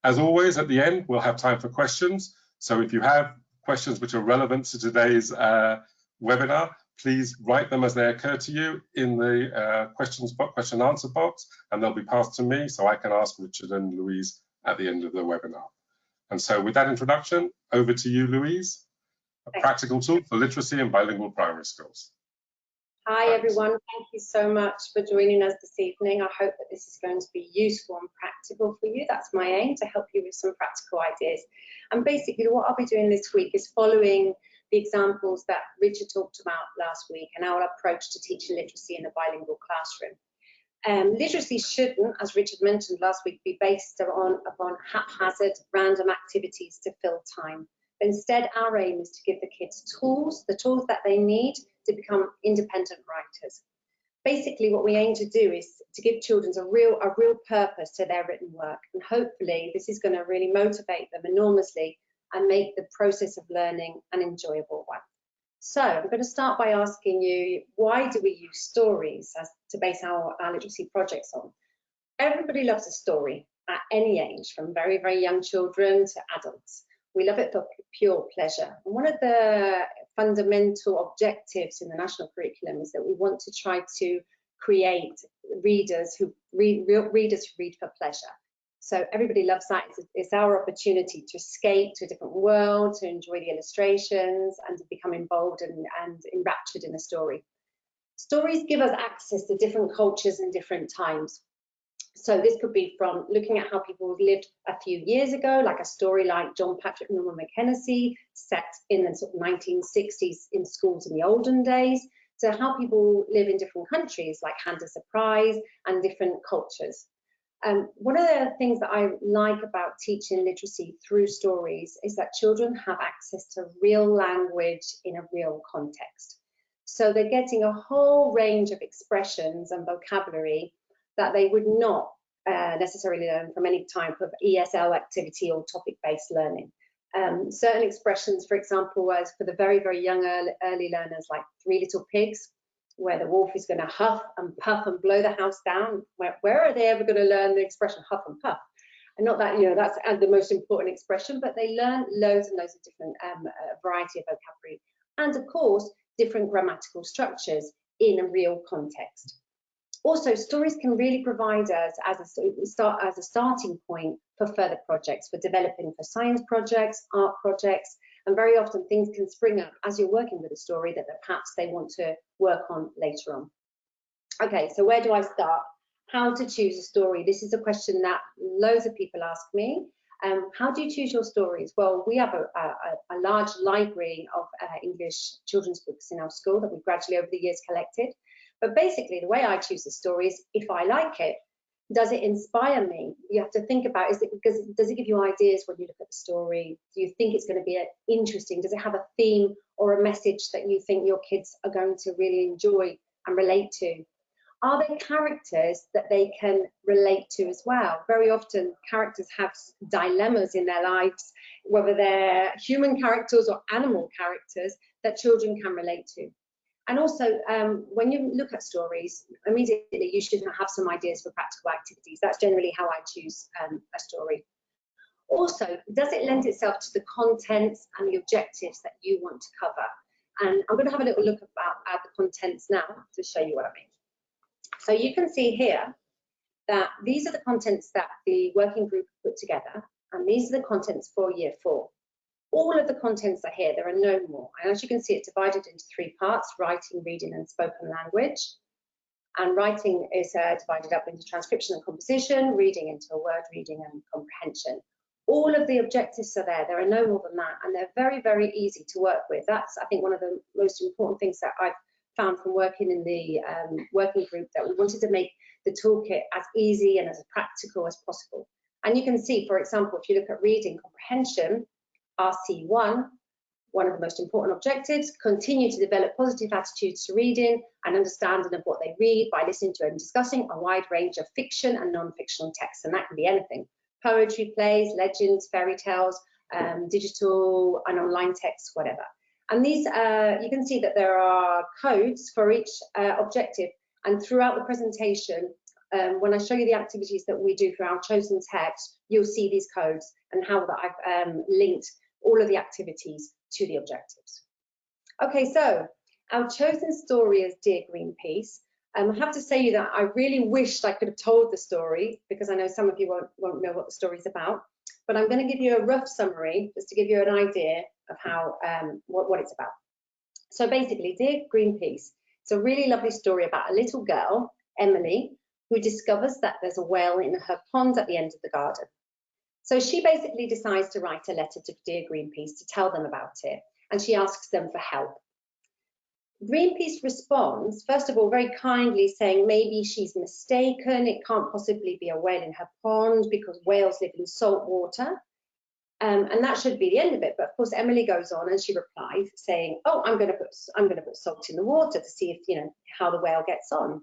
As always, at the end, we'll have time for questions. So if you have questions which are relevant to today's webinar, please write them as they occur to you in the question and answer box, and they'll be passed to me so I can ask Richard and Louise at the end of the webinar. And so with that introduction, over to you, Louise, a practical tool for literacy in bilingual primary schools. Hi, everyone. Thank you so much for joining us this evening. I hope that this is going to be useful and practical for you. That's my aim, to help you with some practical ideas. And basically what I'll be doing this week is following the examples that Richard talked about last week and our approach to teaching literacy in a bilingual classroom. Literacy shouldn't, as Richard mentioned last week, be based upon haphazard, random activities to fill time. Instead, our aim is to give the kids tools, the tools that they need to become independent writers. Basically, what we aim to do is to give children a real purpose to their written work, and hopefully this is going to really motivate them enormously and make the process of learning an enjoyable one. So I'm going to start by asking you, why do we use stories to base our literacy projects on? Everybody loves a story at any age, from very, very young children to adults. We love it for pure pleasure. And one of the fundamental objectives in the national curriculum is that we want to try to create readers who read for pleasure. So everybody loves that. It's our opportunity to escape to a different world, to enjoy the illustrations, and to become involved and enraptured in a story. Stories give us access to different cultures and different times. So this could be from looking at how people lived a few years ago, like a story like John Patrick Norman Mackenzie, set in the sort of 1960s in schools in the olden days, to how people live in different countries, like Hand of Surprise, and different cultures. One of the things that I like about teaching literacy through stories is that children have access to real language in a real context. So they're getting a whole range of expressions and vocabulary that they would not necessarily learn from any type of ESL activity or topic-based learning. Certain expressions, for example, as for the very, very young early learners, like Three Little Pigs, where the wolf is going to huff and puff and blow the house down. Where are they ever going to learn the expression huff and puff? And not that, you know, that's the most important expression, but they learn loads and loads of different variety of vocabulary. And of course, different grammatical structures in a real context. Also, stories can really provide us as a starting point for further projects, for developing for science projects, art projects, and very often things can spring up as you're working with a story that perhaps they want to work on later on. Okay, so where do I start? How to choose a story? This is a question that loads of people ask me. How do you choose your stories? Well, we have a large library of English children's books in our school that we've gradually over the years collected. But basically, the way I choose the story is if I like it. Does it inspire me? You have to think about, does it give you ideas when you look at the story? Do you think it's going to be interesting? Does it have a theme or a message that you think your kids are going to really enjoy and relate to? Are there characters that they can relate to as well? Very often characters have dilemmas in their lives, whether they're human characters or animal characters that children can relate to. And also, when you look at stories, immediately you should have some ideas for practical activities. That's generally how I choose a story. Also, does it lend itself to the contents and the objectives that you want to cover? And I'm going to have a little look at the contents now to show you what I mean. So you can see here that these are the contents that the working group put together, and these are the contents for Year 4. All of the contents are here, there are no more. And as you can see, it's divided into 3 parts: writing, reading, and spoken language. And writing is divided up into transcription and composition, reading into a word reading and comprehension. All of the objectives are there are no more than that, and they're very, very easy to work with. That's, I think, one of the most important things that I've found from working in the working group, that we wanted to make the toolkit as easy and as practical as possible. And you can see, for example, if you look at reading comprehension, RC1, one of the most important objectives: continue to develop positive attitudes to reading and understanding of what they read by listening to and discussing a wide range of fiction and non-fictional texts. And that can be anything: poetry, plays, legends, fairy tales, digital and online texts, whatever. And these, you can see that there are codes for each objective, and throughout the presentation when I show you the activities that we do for our chosen text, you'll see these codes and how that I've linked all of the activities to the objectives. Okay, so our chosen story is Dear Greenpeace. I have to say that I really wished I could have told the story, because I know some of you won't know what the story is about, but I'm going to give you a rough summary just to give you an idea of how what it's about. So basically, Dear Greenpeace, it's a really lovely story about a little girl, Emily, who discovers that there's a whale in her pond at the end of the garden. So she basically decides to write a letter to Dear Greenpeace to tell them about it, and she asks them for help. Greenpeace responds, first of all, very kindly, saying maybe she's mistaken, it can't possibly be a whale in her pond because whales live in salt water. And that should be the end of it. But of course, Emily goes on and she replies saying, oh, I'm going to put salt in the water to see if, how the whale gets on.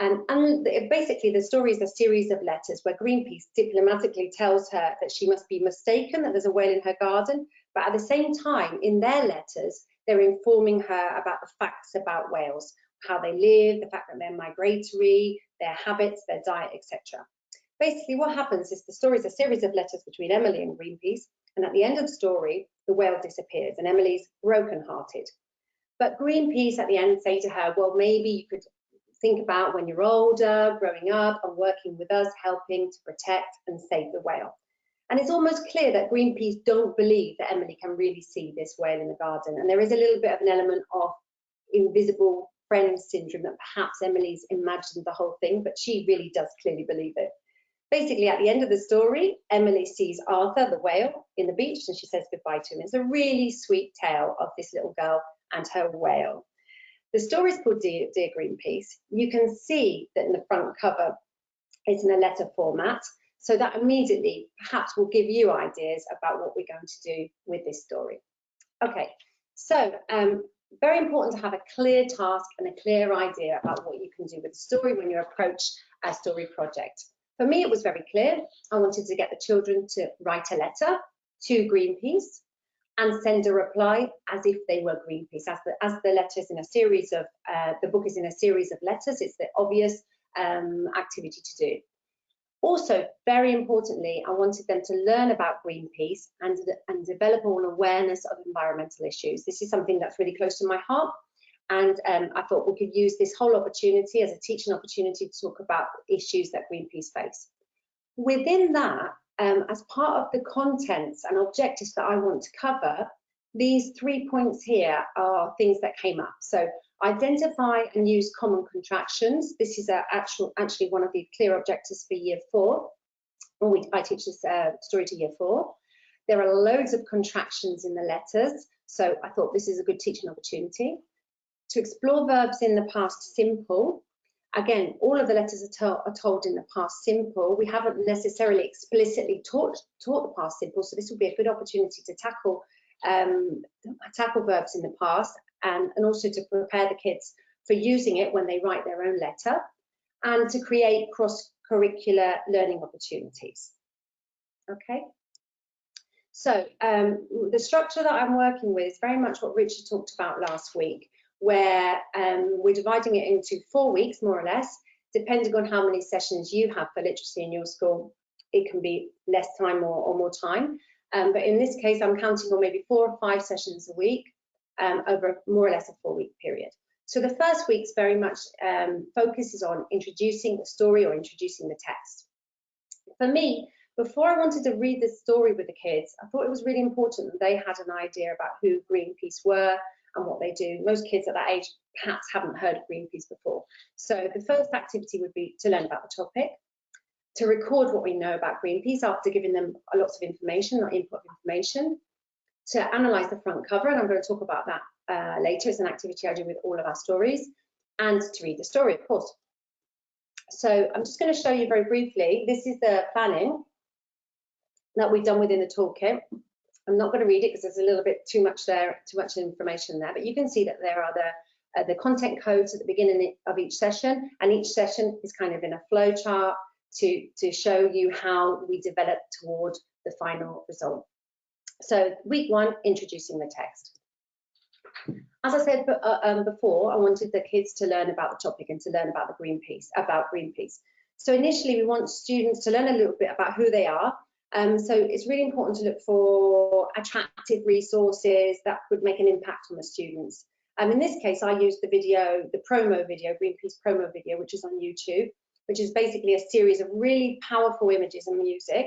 And basically, the story is a series of letters where Greenpeace diplomatically tells her that she must be mistaken, that there's a whale in her garden. But at the same time, in their letters, they're informing her about the facts about whales, how they live, the fact that they're migratory, their habits, their diet, etc. Basically, what happens is the story is a series of letters between Emily and Greenpeace, and at the end of the story, the whale disappears, and Emily's brokenhearted. But Greenpeace at the end say to her, well, maybe you could think about when you're older, growing up, and working with us, helping to protect and save the whale. And it's almost clear that Greenpeace don't believe that Emily can really see this whale in the garden, and there is a little bit of an element of invisible friend syndrome, that perhaps Emily's imagined the whole thing, but she really does clearly believe it. Basically, at the end of the story, Emily sees Arthur, the whale, in the beach, and she says goodbye to him. It's a really sweet tale of this little girl and her whale. The story is called Dear Greenpeace. You can see that in the front cover, it's in a letter format. So that immediately perhaps will give you ideas about what we're going to do with this story. Okay, so very important to have a clear task and a clear idea about what you can do with the story when you approach a story project. For me, it was very clear. I wanted to get the children to write a letter to Greenpeace and send a reply as if they were Greenpeace. As the letter is in a series of, the book is in a series of letters, it's the obvious activity to do. Also, very importantly, I wanted them to learn about Greenpeace and develop an awareness of environmental issues. This is something that's really close to my heart, and I thought we could use this whole opportunity as a teaching opportunity to talk about issues that Greenpeace face. Within that, as part of the contents and objectives that I want to cover, these 3 points here are things that came up. So identify and use common contractions. This is actually one of the clear objectives for year 4. I teach this story to year 4. There are loads of contractions in the letters, so I thought this is a good teaching opportunity. To explore verbs in the past simple. Again, all of the letters are told in the past simple. We haven't necessarily explicitly taught the past simple, so this will be a good opportunity to tackle verbs in the past, and also to prepare the kids for using it when they write their own letter, and to create cross-curricular learning opportunities. Okay, so the structure that I'm working with is very much what Richard talked about last week, where we're dividing it into 4 weeks, more or less, depending on how many sessions you have for literacy in your school. It can be less time or more time. But in this case, I'm counting on maybe 4 or 5 sessions a week over more or less a 4-week period. So the first week's very much focuses on introducing the story or introducing the text. For me, before I wanted to read the story with the kids, I thought it was really important that they had an idea about who Greenpeace were and what they do. Most kids at that age perhaps haven't heard of Greenpeace before. So the first activity would be to learn about the topic, to record what we know about Greenpeace after giving them lots of information, or input information, to analyse the front cover, and I'm going to talk about that later. It's an activity I do with all of our stories, and to read the story, of course. So I'm just going to show you very briefly. This is the planning that we've done within the toolkit. I'm not going to read it because there's a little bit too much there, too much information there, but you can see that there are the content codes at the beginning of each session, and each session is kind of in a flow chart to show you how we develop toward the final result. So week 1, introducing the text. As I said before, I wanted the kids to learn about the topic and to learn about Greenpeace. So initially we want students to learn a little bit about who they are. So it's really important to look for attractive resources that would make an impact on the students. In this case, I used the video, the promo video, Greenpeace promo video, which is on YouTube, which is basically a series of really powerful images and music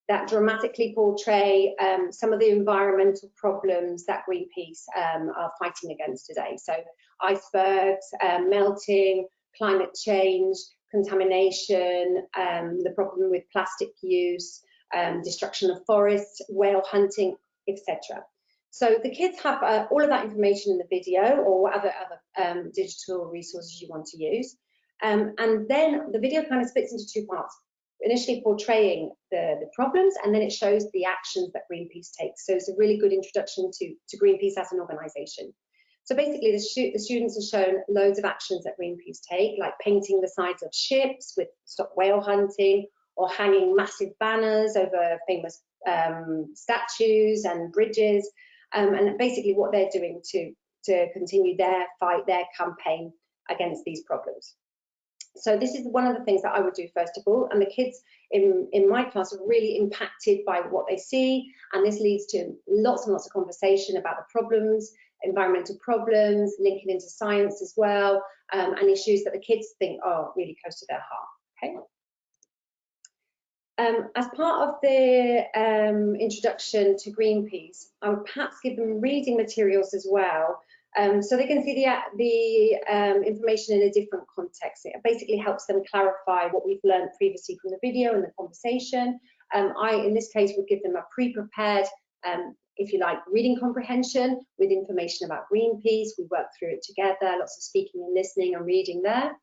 that dramatically portray some of the environmental problems that Greenpeace are fighting against today. So icebergs, melting, climate change, contamination, the problem with plastic use, destruction of forests, whale hunting, etc. So the kids have all of that information in the video or whatever other digital resources you want to use. And then the video kind of splits into two parts, initially portraying the problems, and then it shows the actions that Greenpeace takes. So it's a really good introduction to Greenpeace as an organisation. So basically the students are shown loads of actions that Greenpeace take, like painting the sides of ships with stop whale hunting, or hanging massive banners over famous statues and bridges, and basically what they're doing to continue their fight, their campaign against these problems. So this is one of the things that I would do first of all, and the kids in my class are really impacted by what they see, and this leads to lots and lots of conversation about the problems, environmental problems, linking into science as well, and issues that the kids think are really close to their heart. Okay. As part of the introduction to Greenpeace, I would perhaps give them reading materials as well, so they can see the information in a different context. It basically helps them clarify what we've learned previously from the video and the conversation. In this case, would give them a pre-prepared, if you like, reading comprehension with information about Greenpeace. We worked through it together, lots of speaking and listening and reading there.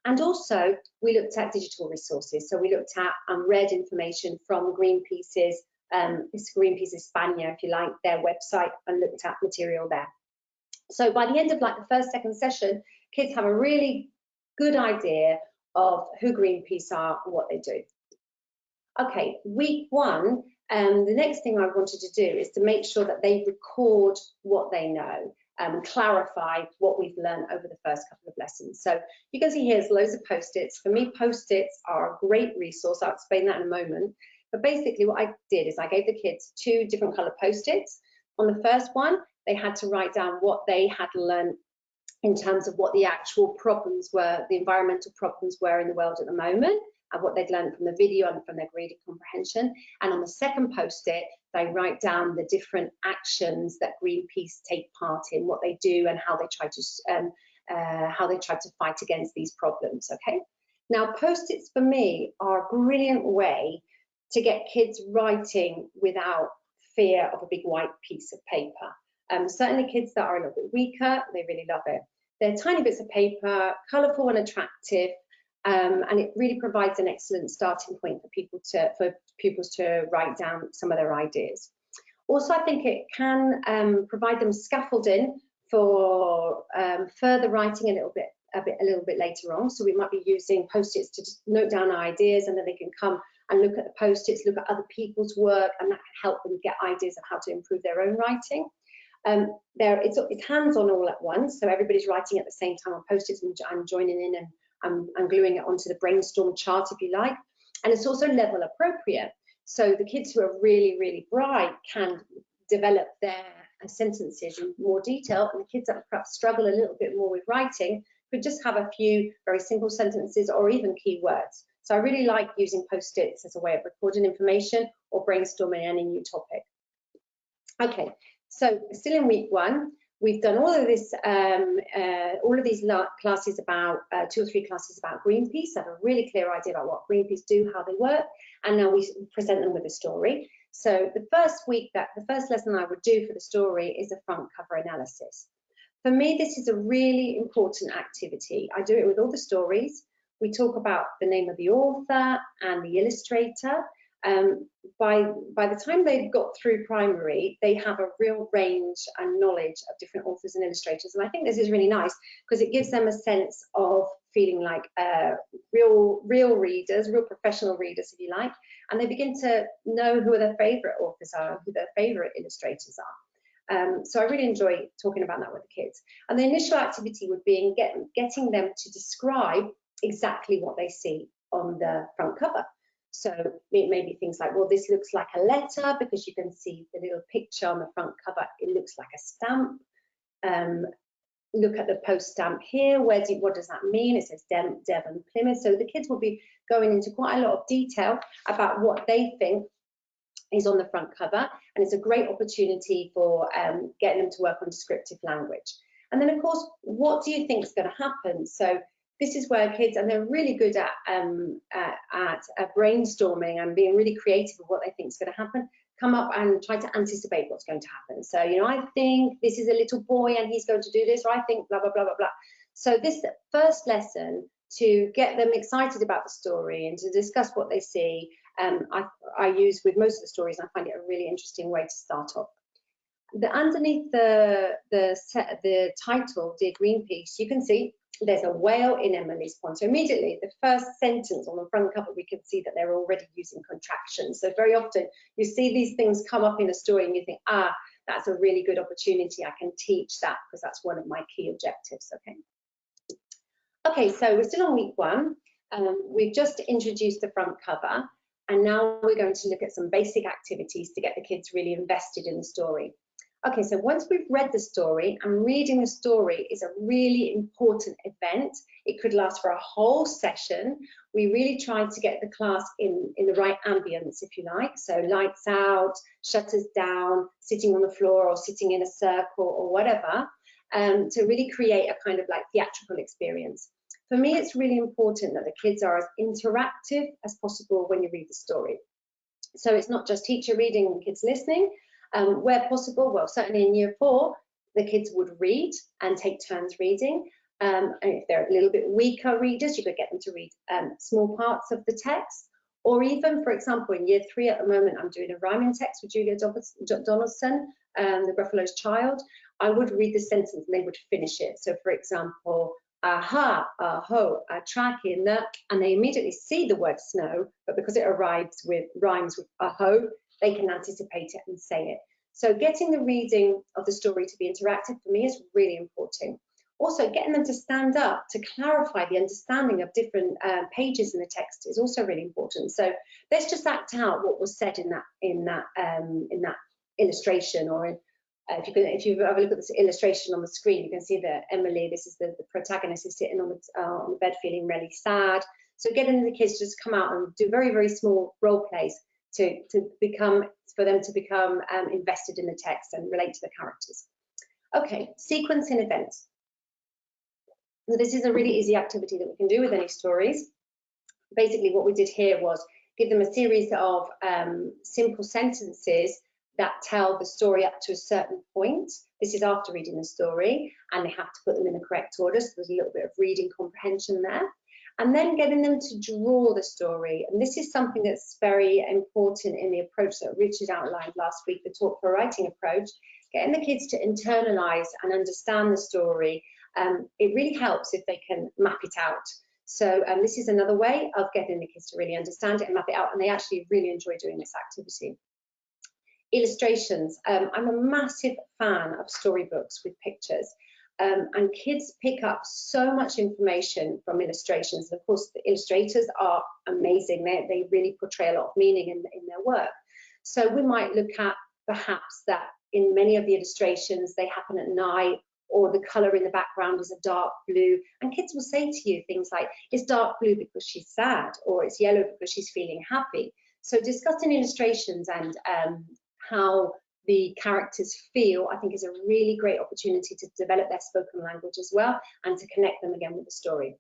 And also, we looked at digital resources. So we looked at and read information from Greenpeace's, Greenpeace España, if you like, their website, and looked at material there. So by the end of like the first, second session, kids have a really good idea of who Greenpeace are and what they do. Okay, week one, the next thing I wanted to do is to make sure that they record what they know. Clarify what we've learned over the first couple of lessons. So you can see here there's loads of post-its. For me, post-its are a great resource. I'll explain that in a moment. But basically what I did is I gave the kids 2 different color post-its. On the first one, they had to write down what they had learned in terms of what the actual problems were, the environmental problems were in the world at the moment, and what they'd learned from the video and from their reading comprehension. And on the second post-it, they write down the different actions that Greenpeace take part in, what they do, and how they try to fight against these problems. Okay. Now, post-its for me are a brilliant way to get kids writing without fear of a big white piece of paper. Certainly, kids that are a little bit weaker, they really love it. They're tiny bits of paper, colourful and attractive. And it really provides an excellent starting point for pupils to write down some of their ideas. Also, I think it can provide them scaffolding for further writing a little bit later on. So we might be using post-its to just note down our ideas, and then they can come and look at the post-its, look at other people's work, and that can help them get ideas of how to improve their own writing. It's hands-on all at once, so everybody's writing at the same time on post-its, and I'm joining in and gluing it onto the brainstorm chart, if you like. And it's also level appropriate. So the kids who are really, really bright can develop their sentences in more detail, and the kids that perhaps struggle a little bit more with writing could just have a few very simple sentences or even keywords. So I really like using post-its as a way of recording information or brainstorming any new topic. Okay, so still in week one, we've done all of this, all of these classes about 2 or 3 classes about Greenpeace. I have a really clear idea about what Greenpeace do, how they work, and now we present them with a story. So the first lesson I would do for the story is a front cover analysis. For me, this is a really important activity. I do it with all the stories. We talk about the name of the author and the illustrator. By the time they've got through primary, they have a real range and knowledge of different authors and illustrators. And I think this is really nice because it gives them a sense of feeling like real readers, real professional readers, if you like. And they begin to know who their favourite authors are, who their favourite illustrators are. So I really enjoy talking about that with the kids. And the initial activity would be in getting them to describe exactly what they see on the front cover. So it may be things like, well, this looks like a letter because you can see the little picture on the front cover. It looks like a stamp. Look at the post stamp here. What does that mean? It says Devon, Plymouth. So the kids will be going into quite a lot of detail about what they think is on the front cover, and it's a great opportunity for getting them to work on descriptive language. And then, of course, what do you think is going to happen? So this is where kids, and they're really good at brainstorming and being really creative of what they think is going to happen, come up and try to anticipate what's going to happen. So, you know, I think this is a little boy and he's going to do this, or I think blah, blah, blah, blah, blah. So this first lesson, to get them excited about the story and to discuss what they see, I use with most of the stories, and I find it a really interesting way to start off. Underneath the title, Dear Greenpeace, you can see there's a whale in Emily's pond. So immediately, the first sentence on the front cover, we can see that they're already using contractions. So very often you see these things come up in a story and you think, that's a really good opportunity. I can teach that because that's one of my key objectives, okay? Okay, so we're still on week 1. We've just introduced the front cover, and now we're going to look at some basic activities to get the kids really invested in the story. Okay, so once we've read the story, and reading the story is a really important event. It could last for a whole session. We really try to get the class in the right ambience, if you like. So lights out, shutters down, sitting on the floor or sitting in a circle or whatever, to really create a kind of like theatrical experience. For me, it's really important that the kids are as interactive as possible when you read the story. So it's not just teacher reading and kids listening. Where possible, well, certainly in year 4, the kids would read and take turns reading. And if they're a little bit weaker readers, you could get them to read small parts of the text. Or even, for example, in year 3 at the moment, I'm doing a rhyming text with Julia Donaldson, the Gruffalo's Child. I would read the sentence and they would finish it. So, for example, aha, aho, a track in the, and they immediately see the word snow, but because it rhymes with aho, they can anticipate it and say it. So getting the reading of the story to be interactive for me is really important. Also, getting them to stand up to clarify the understanding of different pages in the text is also really important. So let's just act out what was said in that illustration, or if you have a look at this illustration on the screen, you can see that Emily, this is the protagonist, is sitting on the bed feeling really sad. So getting the kids to just come out and do very, very small role plays for them to become invested in the text and relate to the characters. Okay, sequencing events. Now, this is a really easy activity that we can do with any stories. Basically, what we did here was give them a series of simple sentences that tell the story up to a certain point. This is after reading the story, and they have to put them in the correct order, so there's a little bit of reading comprehension there. And then getting them to draw the story. And this is something that's very important in the approach that Richard outlined last week, the Talk for Writing approach, getting the kids to internalize and understand the story. It really helps if they can map it out. So this is another way of getting the kids to really understand it and map it out, and they actually really enjoy doing this activity. Illustrations. I'm a massive fan of storybooks with pictures. And kids pick up so much information from illustrations. And of course, the illustrators are amazing. They really portray a lot of meaning in their work. So we might look at perhaps that in many of the illustrations, they happen at night, or the colour in the background is a dark blue. And kids will say to you things like, it's dark blue because she's sad, or it's yellow because she's feeling happy. So discussing illustrations and how the characters feel, I think, is a really great opportunity to develop their spoken language as well, and to connect them again with the story.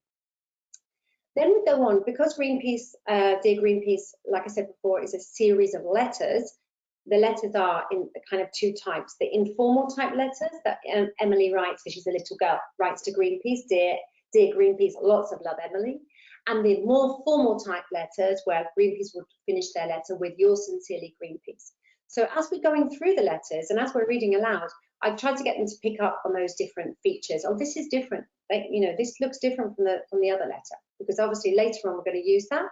Then we go on, because Greenpeace, Dear Greenpeace, like I said before, is a series of letters. The letters are in kind of 2 types. The informal type letters that Emily writes, because she's a little girl, writes to Greenpeace, dear Greenpeace, lots of love, Emily. And the more formal type letters, where Greenpeace would finish their letter with, yours sincerely, Greenpeace. So as we're going through the letters and as we're reading aloud, I've tried to get them to pick up on those different features. Oh, this is different. This looks different from the other letter, because obviously later on we're going to use that,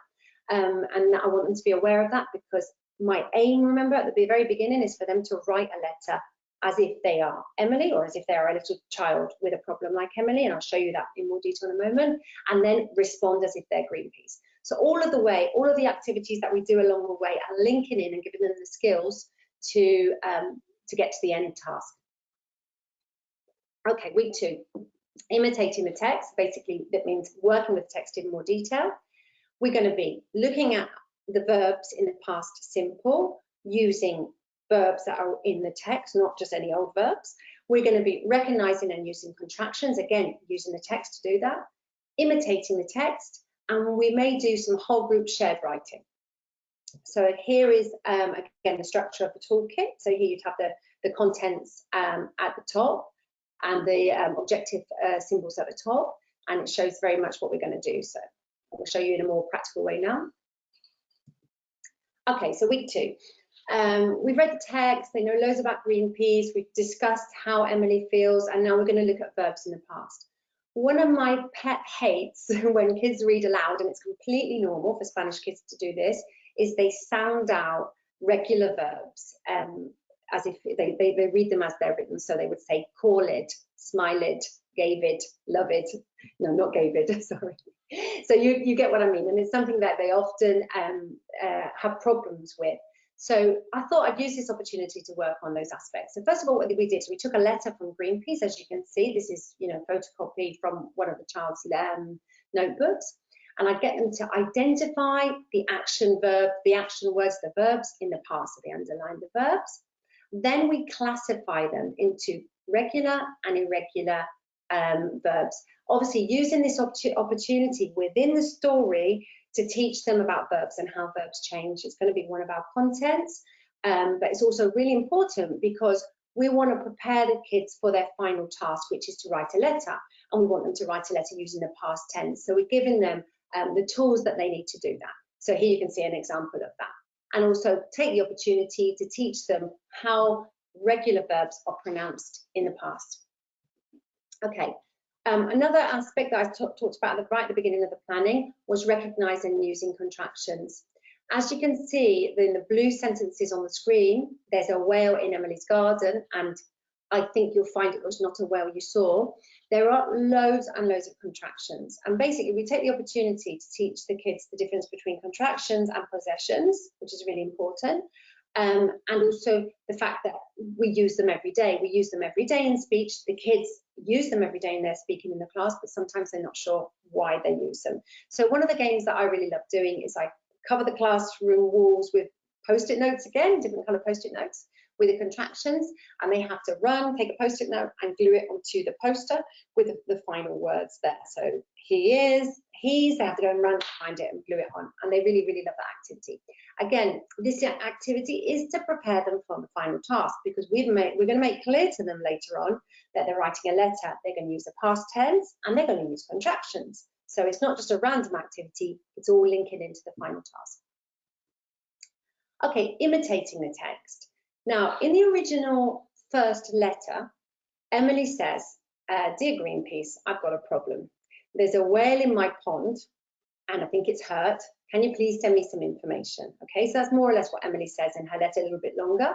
and I want them to be aware of that, because my aim, remember, at the very beginning, is for them to write a letter as if they are Emily, or as if they are a little child with a problem like Emily, and I'll show you that in more detail in a moment, and then respond as if they're Greenpeace. So all of the activities that we do along the way are linking in and giving them the skills to get to the end task. Okay, week 2, imitating the text. Basically, that means working with text in more detail. We're going to be looking at the verbs in the past simple, using verbs that are in the text, not just any old verbs. We're going to be recognizing and using contractions, again, using the text to do that, imitating the text, and we may do some whole group shared writing. So here is, again, the structure of the toolkit. So here you'd have the contents at the top and the objective symbols at the top, and it shows very much what we're going to do. So I'll show you in a more practical way now. Okay, so week 2. We've read the text, they know loads about Greenpeace, we've discussed how Emily feels, and now we're going to look at verbs in the past. One of my pet hates when kids read aloud, and it's completely normal for Spanish kids to do this, is they sound out regular verbs as if they read them as they're written. So they would say call it, smile it, gave it, love it. No, not gave it, sorry. So you get what I mean, and it's something that they often have problems with. So I thought I'd use this opportunity to work on those aspects. So first of all, what we did is we took a letter from Greenpeace. As you can see, this is, you know, photocopy from one of the child's notebooks, and I get them to identify the action verb, the action words, the verbs in the past. So they underline the verbs. Then we classify them into regular and irregular verbs. Obviously, using this opportunity within the story to teach them about verbs and how verbs change. It's going to be one of our contents, but it's also really important because we want to prepare the kids for their final task, which is to write a letter, and we want them to write a letter using the past tense. So we're giving them the tools that they need to do that. So here you can see an example of that, and also take the opportunity to teach them how regular verbs are pronounced in the past. Okay. Another aspect that I talked about right at the beginning of the planning was recognizing and using contractions. As you can see in the blue sentences on the screen, there's a whale in Emily's garden, and I think you'll find it was not a whale you saw. There are loads and loads of contractions, and basically we take the opportunity to teach the kids the difference between contractions and possessions, which is really important. And also the fact that we use them every day. We use them every day in speech. The kids use them every day in their speaking in the class, but sometimes they're not sure why they use them. So one of the games that I really love doing is I cover the classroom walls with Post-it notes, again, different color Post-it notes with the contractions, and they have to run, take a Post-it note and glue it onto the poster with the final words there. So he is, he's, they have to go and run, find it and glue it on, and they really, really love that activity. Again, this activity is to prepare them for the final task, because we're going to make clear to them later on that they're writing a letter, they're going to use the past tense, and they're going to use contractions. So it's not just a random activity, it's all linking into the final task. Okay, imitating the text. Now, in the original first letter, Emily says, dear Greenpeace, I've got a problem. There's a whale in my pond, and I think it's hurt. Can you please send me some information? Okay, so that's more or less what Emily says in her letter, a little bit longer.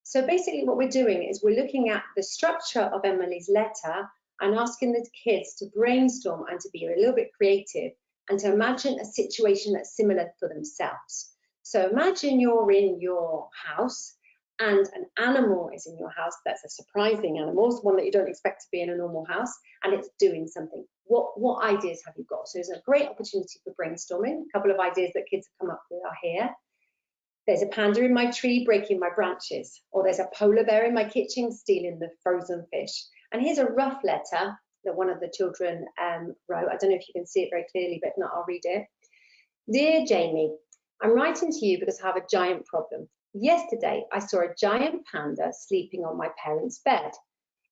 So basically what we're doing is we're looking at the structure of Emily's letter and asking the kids to brainstorm and to be a little bit creative and to imagine a situation that's similar for themselves. So imagine you're in your house and an animal is in your house that's a surprising animal, it's one that you don't expect to be in a normal house, and it's doing something. What ideas have you got? So there's a great opportunity for brainstorming. A couple of ideas that kids have come up with are here. There's a panda in my tree breaking my branches, or there's a polar bear in my kitchen stealing the frozen fish. And here's a rough letter that one of the children wrote. I don't know if you can see it very clearly, but if not, I'll read it. Dear Jamie, I'm writing to you because I have a giant problem. Yesterday, I saw a giant panda sleeping on my parents' bed.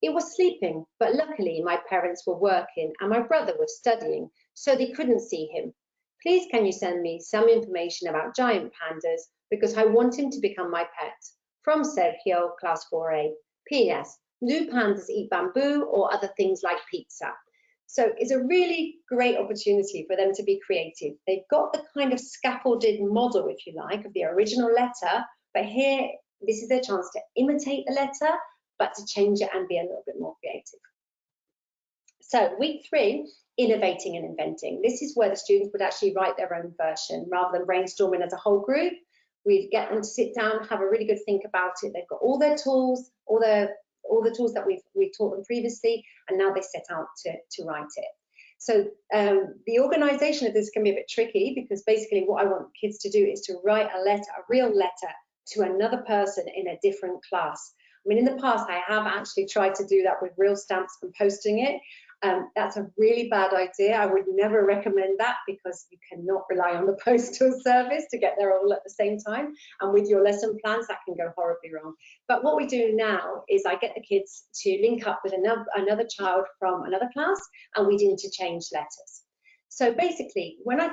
It was sleeping, but luckily my parents were working and my brother was studying, so they couldn't see him. Please can you send me some information about giant pandas because I want him to become my pet. From Sergio, class 4A. P.S. Do pandas eat bamboo or other things like pizza? So it's a really great opportunity for them to be creative. They've got the kind of scaffolded model, if you like, of the original letter, but here, this is their chance to imitate the letter, but to change it and be a little bit more creative. So week 3, innovating and inventing. This is where the students would actually write their own version rather than brainstorming as a whole group. We'd get them to sit down, have a really good think about it. They've got all their tools, all the tools that we've taught them previously, and now they set out to write it. So the organisation of this can be a bit tricky, because basically what I want kids to do is to write a letter, a real letter, to another person in a different class. I mean, in the past, I have actually tried to do that with real stamps and posting it. That's a really bad idea. I would never recommend that, because you cannot rely on the postal service to get there all at the same time. And with your lesson plans, that can go horribly wrong. But what we do now is I get the kids to link up with another child from another class, and we'd interchange letters. So basically, when I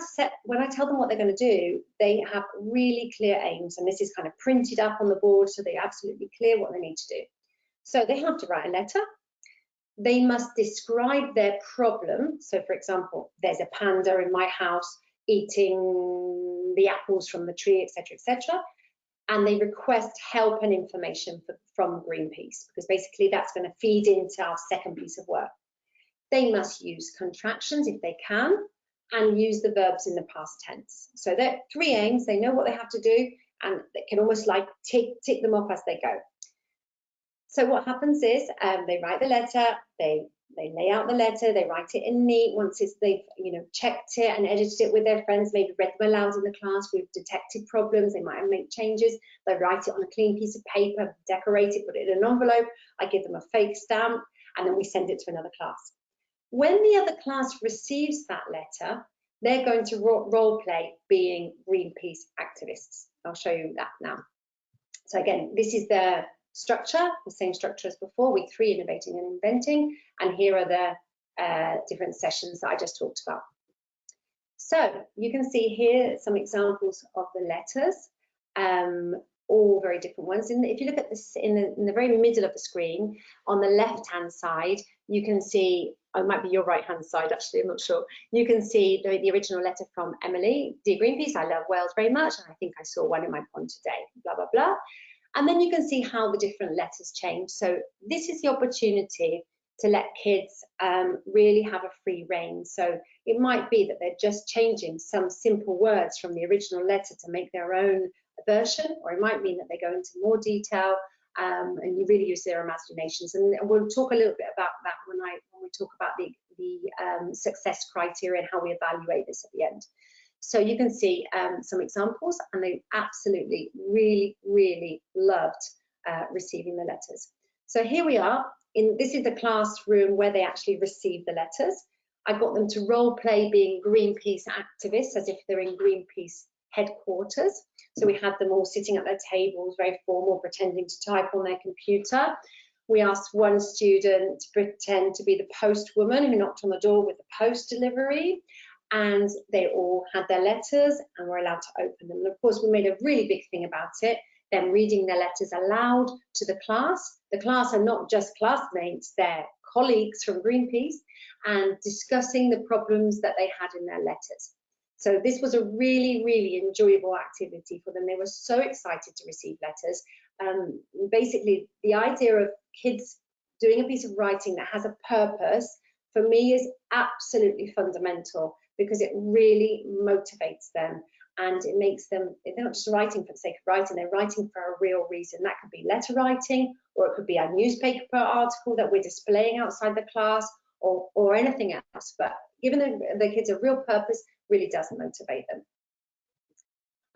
tell them what they're going to do, they have really clear aims, and this is kind of printed up on the board, so they're absolutely clear what they need to do. So they have to write a letter. They must describe their problem. So for example, there's a panda in my house eating the apples from the tree, etc., etc. And they request help and information from Greenpeace, because basically that's going to feed into our second piece of work. They must use contractions if they can, and use the verbs in the past tense. So they're 3 aims. They know what they have to do, and they can almost like tick them off as they go. So what happens is they write the letter, they lay out the letter, they write it in neat. Once they've checked it and edited it with their friends, maybe read them aloud in the class, we've detected problems, they might make changes, they write it on a clean piece of paper, decorate it, put it in an envelope, I give them a fake stamp, and then we send it to another class. When the other class receives that letter, they're going to role play being Greenpeace activists. I'll show you that now. So again, this is the structure, the same structure as before, week 3, innovating and inventing, and here are the different sessions that I just talked about. So you can see here some examples of the letters, all very different ones. If you look at this in the very middle of the screen, on the left-hand side, you can see, it might be your right-hand side actually, I'm not sure. You can see the original letter from Emily. Dear Greenpeace, I love Wales very much, and I think I saw one in my pond today, blah, blah, blah. And then you can see how the different letters change. So this is the opportunity to let kids really have a free rein. So it might be that they're just changing some simple words from the original letter to make their own version, or it might mean that they go into more detail and you really use their imaginations. And we'll talk a little bit about that when we talk about the success criteria and how we evaluate this at the end. So you can see some examples, and they absolutely, really, really loved receiving the letters. So here we are. This is the classroom where they actually receive the letters. I got them to role play being Greenpeace activists, as if they're in Greenpeace headquarters. So we had them all sitting at their tables, very formal, pretending to type on their computer. We asked one student to pretend to be the postwoman who knocked on the door with the post delivery. And they all had their letters and were allowed to open them. And of course, we made a really big thing about it, them reading their letters aloud to the class. The class are not just classmates, they're colleagues from Greenpeace, and discussing the problems that they had in their letters. So this was a really, really enjoyable activity for them. They were so excited to receive letters. Basically, the idea of kids doing a piece of writing that has a purpose, for me, is absolutely fundamental, because it really motivates them and it makes them, they're not just writing for the sake of writing, they're writing for a real reason. That could be letter writing, or it could be a newspaper article that we're displaying outside the class, or anything else. But giving the kids a real purpose really does motivate them.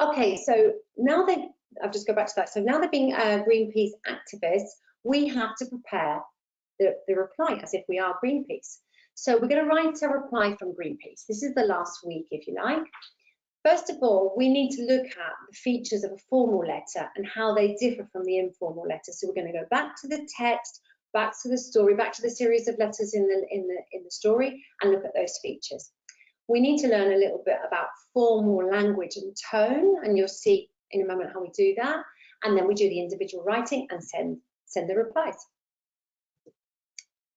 Okay, so now I'll just go back to that. So now they're being Greenpeace activists, we have to prepare the reply as if we are Greenpeace. So we're going to write a reply from Greenpeace. This is the last week, if you like. First of all, we need to look at the features of a formal letter and how they differ from the informal letter. So we're going to go back to the text, back to the story, back to the series of letters in the story, and look at those features. We need to learn a little bit about formal language and tone, and you'll see in a moment how we do that. And then we do the individual writing and send the replies.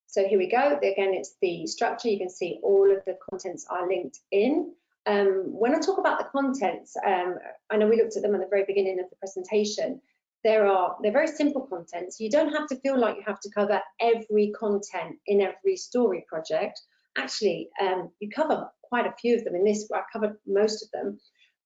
So here we go. Again, it's the structure. You can see all of the contents are linked in. When I talk about the contents, I know we looked at them at the very beginning of the presentation. they're very simple content, so you don't have to feel like you have to cover every content in every story project. Actually, you cover quite a few of them in this. I covered most of them.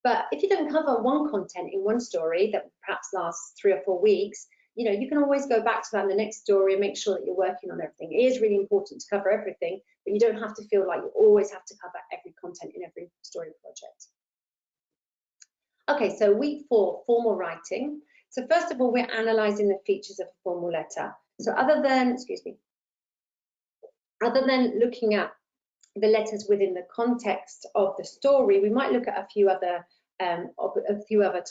But if you don't cover one content in one story that perhaps lasts 3 or 4 weeks, you know, you can always go back to that in the next story and make sure that you're working on everything. It is really important to cover everything, but you don't have to feel like you always have to cover every content in every story project. Okay, so week 4, formal writing. So first of all, we're analysing the features of a formal letter. So other than looking at the letters within the context of the story, we might look at a few other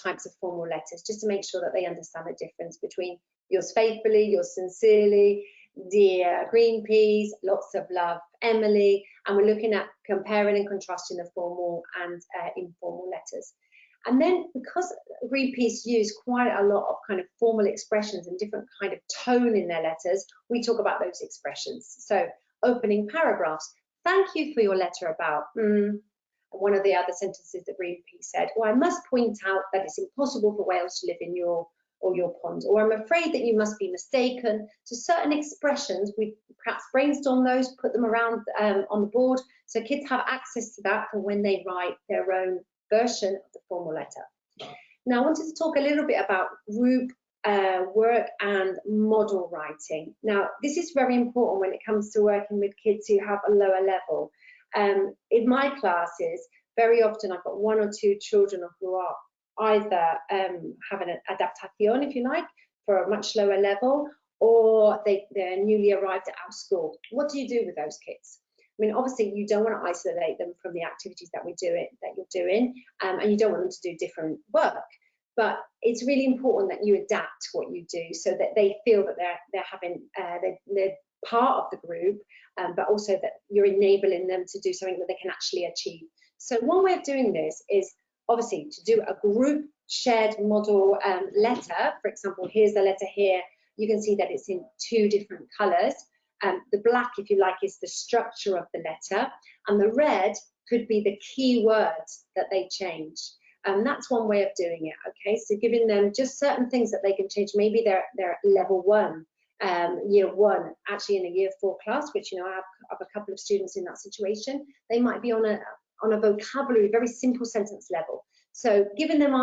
types of formal letters, just to make sure that they understand the difference between yours faithfully, yours sincerely, dear Greenpeace, lots of love, Emily, and we're looking at comparing and contrasting the formal and informal letters. And then, because Greenpeace use quite a lot of kind of formal expressions and different kind of tone in their letters, we talk about those expressions. So opening paragraphs. Thank you for your letter about one of the other sentences that Greenpeace said. Well, I must point out that it's impossible for whales to live in your pond, or I'm afraid that you must be mistaken. So certain expressions, we perhaps brainstorm those, put them around on the board, so kids have access to that for when they write their own version of the formal letter. Now, I wanted to talk a little bit about group work and model writing. Now, this is very important when it comes to working with kids who have a lower level. In my classes, very often I've got 1 or 2 children who are either having an adaptation, if you like, for a much lower level, or they're newly arrived at our school. What do you do with those kids? I mean, obviously, you don't want to isolate them from the activities that you're doing, and you don't want them to do different work. But it's really important that you adapt what you do so that they feel that they're part of the group, but also that you're enabling them to do something that they can actually achieve. So one way of doing this is obviously to do a group shared model letter. For example, here's the letter here. You can see that it's in 2 different colours. The black, if you like, is the structure of the letter, and the red could be the key words that they change. And that's one way of doing it, okay? So giving them just certain things that they can change. Maybe they're at level 1, year 1, actually in a year 4 class, which, you know, I have a couple of students in that situation. They might be on a vocabulary, very simple sentence level. So giving them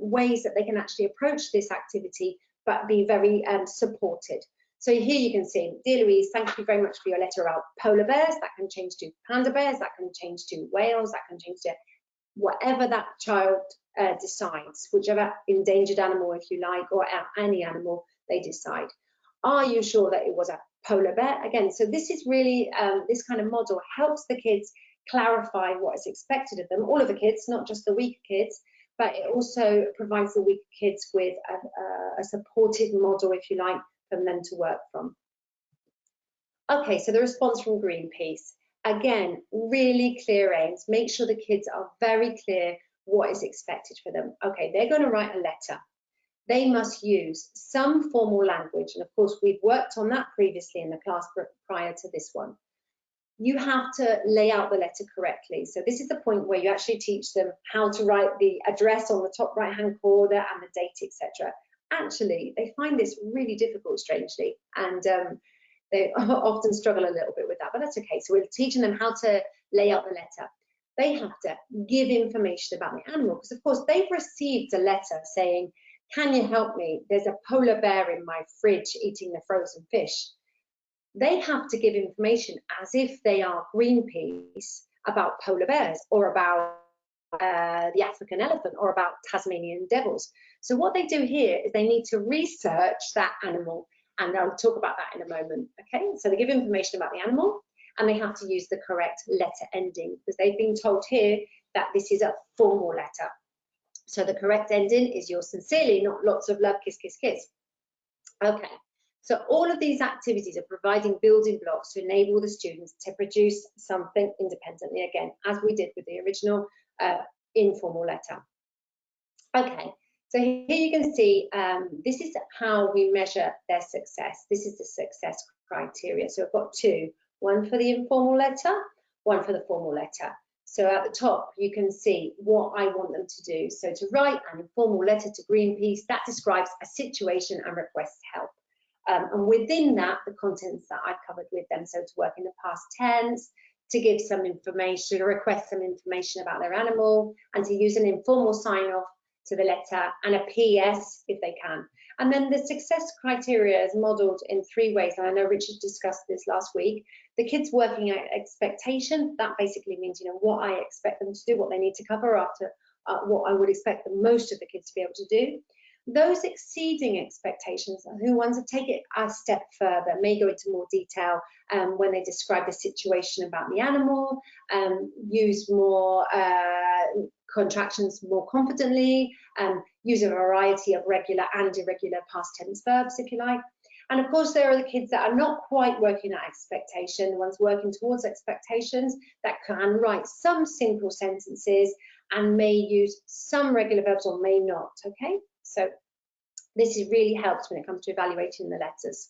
ways that they can actually approach this activity, but be very supported. So here you can see, dear Louise, thank you very much for your letter about polar bears. That can change to panda bears, that can change to whales, that can change to whatever that child decides, whichever endangered animal, if you like, or any animal they decide. Are you sure that it was a polar bear? Again, so this is really, this kind of model helps the kids clarify what is expected of them, all of the kids, not just the weaker kids, but it also provides the weaker kids with a supported model, if you like, for them to work from. Okay, so the response from Greenpeace. Again, really clear aims. Make sure the kids are very clear what is expected for them. Okay, they're going to write a letter. They must use some formal language. And of course, we've worked on that previously in the class prior to this one. You have to lay out the letter correctly. So this is the point where you actually teach them how to write the address on the top right-hand corner and the date, etc. Actually, they find this really difficult, strangely, and they often struggle a little bit with that, but that's okay. So we're teaching them how to lay out the letter. They have to give information about the animal, because of course they've received a letter saying, can you help me? There's a polar bear in my fridge eating the frozen fish. They have to give information as if they are Greenpeace about polar bears, or about the African elephant, or about Tasmanian devils. So what they do here is they need to research that animal, and I'll talk about that in a moment. Okay, so they give information about the animal, and they have to use the correct letter ending, because they've been told here that this is a formal letter. So the correct ending is yours sincerely, not lots of love, kiss, kiss, kiss. Okay, so all of these activities are providing building blocks to enable the students to produce something independently, again, as we did with the original informal letter. Okay, so here you can see this is how we measure their success. This is the success criteria. So I've got 2, one for the informal letter, one for the formal letter. So at the top, you can see what I want them to do. So to write an informal letter to Greenpeace, that describes a situation and requests help. And within that, the contents that I've covered with them. So to work in the past tense, to give some information, or request some information about their animal, and to use an informal sign-off to the letter and a PS if they can. And then the success criteria is modelled in 3 ways. And I know Richard discussed this last week. The kids working at expectation, that basically means, what I expect them to do, what they need to cover after what I would expect the most of the kids to be able to do. Those exceeding expectations are who ones that take it a step further, may go into more detail when they describe the situation about the animal, use more contractions more confidently, use a variety of regular and irregular past tense verbs, if you like. And of course, there are the kids that are not quite working at expectation, the ones working towards expectations that can write some simple sentences and may use some regular verbs or may not, okay? So this really helps when it comes to evaluating the letters.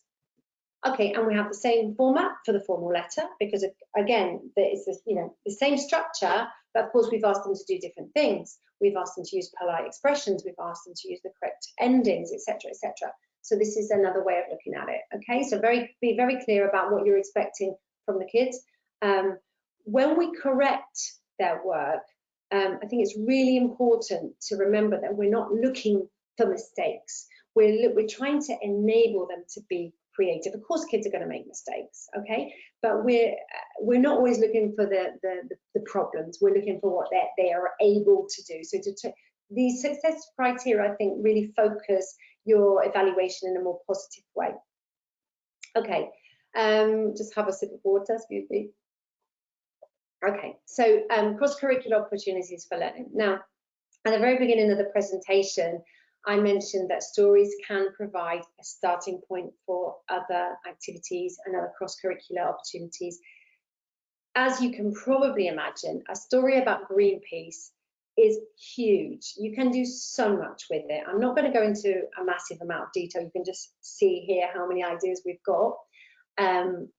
Okay, and we have the same format for the formal letter because, again, it's the same structure, but of course we've asked them to do different things. We've asked them to use polite expressions, we've asked them to use the correct endings, etc., etc. So this is another way of looking at it. Okay, so be very clear about what you're expecting from the kids. When we correct their work, I think it's really important to remember that we're not looking for mistakes. We're trying to enable them to be creative. Of course, kids are going to make mistakes, okay? But we're not always looking for the problems. We're looking for what they are able to do. So these success criteria, I think, really focus your evaluation in a more positive way. Okay, just have a sip of water, excuse me. Okay, so cross-curricular opportunities for learning. Now, at the very beginning of the presentation, I mentioned that stories can provide a starting point for other activities and other cross-curricular opportunities. As you can probably imagine, a story about Greenpeace is huge. You can do so much with it. I'm not going to go into a massive amount of detail. You can just see here how many ideas we've got.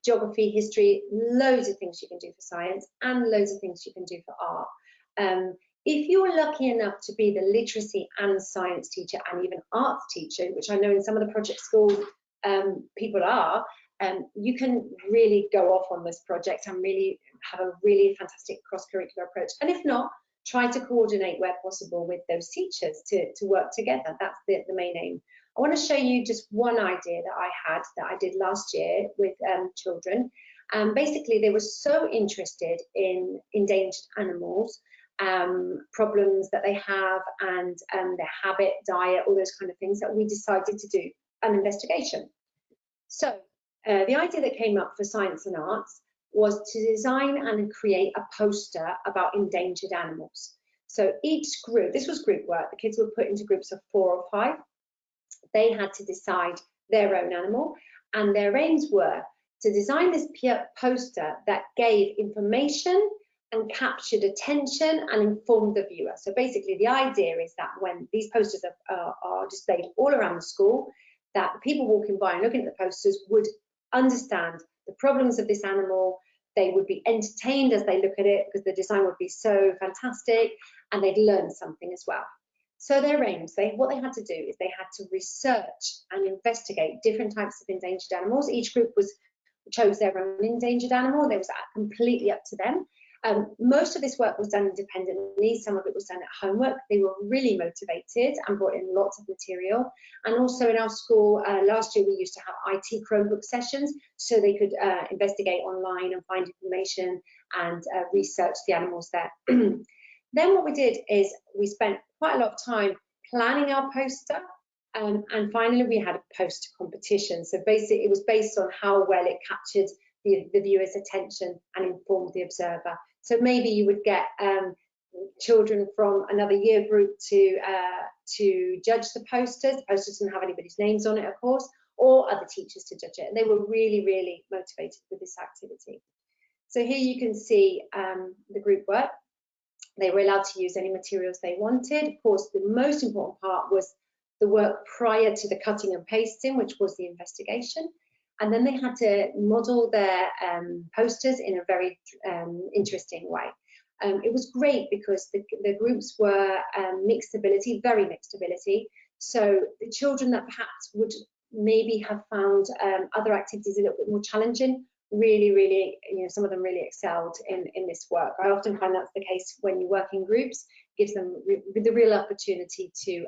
Geography, history, loads of things you can do for science and loads of things you can do for art. If you're lucky enough to be the literacy and science teacher and even arts teacher, which I know in some of the project schools people are, you can really go off on this project and really have a really fantastic cross-curricular approach. And if not, try to coordinate where possible with those teachers to work together. That's the main aim. I want to show you just one idea that I did last year with children. Basically, they were so interested in endangered animals, problems that they have, and their habit, diet, all those kind of things, that we decided to do an investigation. So the idea that came up for science and arts was to design and create a poster about endangered animals. So each group, this was group work, the kids were put into groups of 4 or 5. They had to decide their own animal, and their aims were to design this poster that gave information and captured attention and informed the viewer. So basically the idea is that when these posters are displayed all around the school, that the people walking by and looking at the posters would understand the problems of this animal. They would be entertained as they look at it because the design would be so fantastic, and they'd learn something as well. So their aims, what they had to do is they had to research and investigate different types of endangered animals. Each group chose their own endangered animal. It was completely up to them. Most of this work was done independently. Some of it was done at homework. They were really motivated and brought in lots of material. And also in our school, last year we used to have IT Chromebook sessions, so they could investigate online and find information and research the animals there. Then what we did is we spent quite a lot of time planning our poster, and finally we had a poster competition. So basically it was based on how well it captured the viewer's attention and informed the observer. So maybe you would get children from another year group to judge the posters. The posters didn't have anybody's names on it, of course, or other teachers to judge it. And they were really, really motivated with this activity. So here you can see the group work. They were allowed to use any materials they wanted. Of course, the most important part was the work prior to the cutting and pasting, which was the investigation. And then they had to model their posters in a very interesting way. It was great because the groups were mixed ability, very mixed ability. So the children that perhaps would maybe have found other activities a little bit more challenging, really, some of them really excelled in this work. I often find that's the case when you work in groups, gives them the real opportunity to,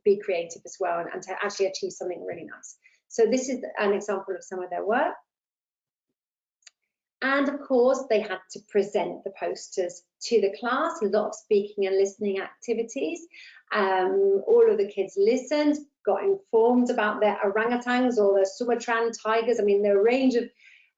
be creative as well and to actually achieve something really nice. So this is an example of some of their work. And of course, they had to present the posters to the class, a lot of speaking and listening activities. All of the kids listened, got informed about their orangutans or their Sumatran tigers. I mean, the range of